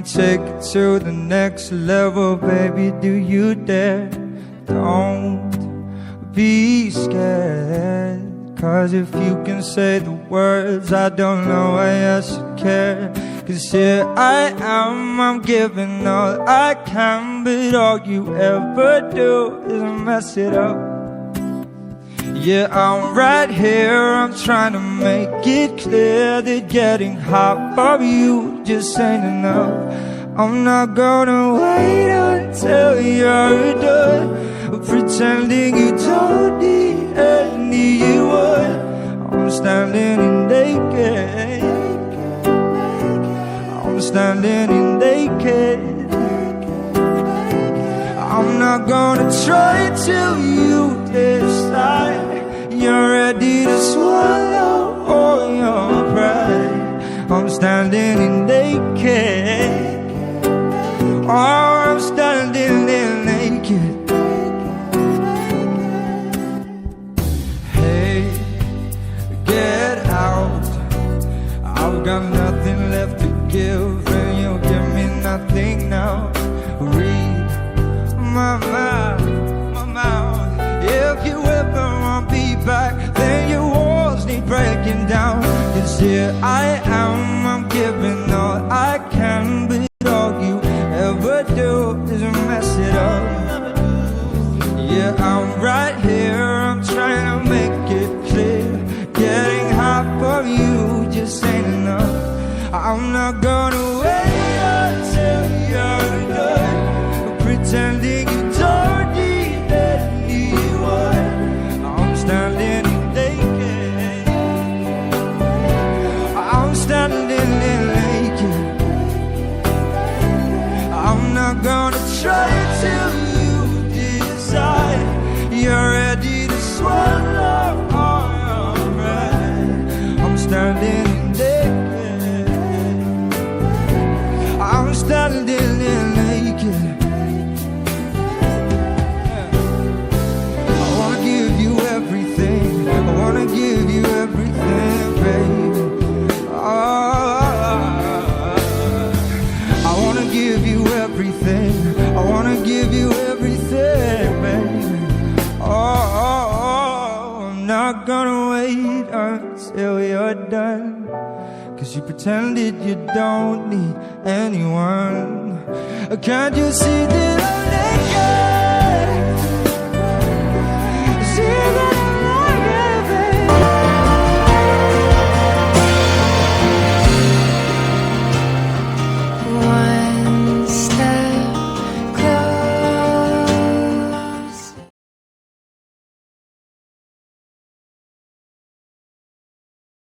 me take it to the next level, baby, do you dare? Don't be scared, 'cause if you can say the words, I don't know why I should care. 'Cause here I am, I'm giving all I can, but all you ever do is mess it up. Yeah, I'm right here, I'm trying to make it clear that getting hot for you just ain't enough. I'm not gonna wait until you're done pretending you don't need anyone. I'm standing in naked, I'm standing in naked. I'm not gonna try till you decide you're ready to swallow all your pride. I'm standing in naked, oh, I'm standing in naked. Hey, get out, I've got nothing left to give, and you'll give me nothing now. Read my mouth. If you ever want me back, then your walls need breaking down. 'Cause here I am, I'm giving all I can, but all you ever do is mess it up. Yeah, I'm right here, I'm trying to make it clear. Getting hot for you just ain't enough. I'm not gonna wait until you're done pretending you don't need anyone. I'm standing naked, I'm standing naked. I'm not gonna try till you decide you're ready to swallow all your pride. I'm standing naked, I'm standing naked. I wanna give you everything, baby. I wanna give you everything, I wanna give you everything, baby. I'm not gonna wait until you're done, 'cause you pretended you don't need anyone. Can't you see that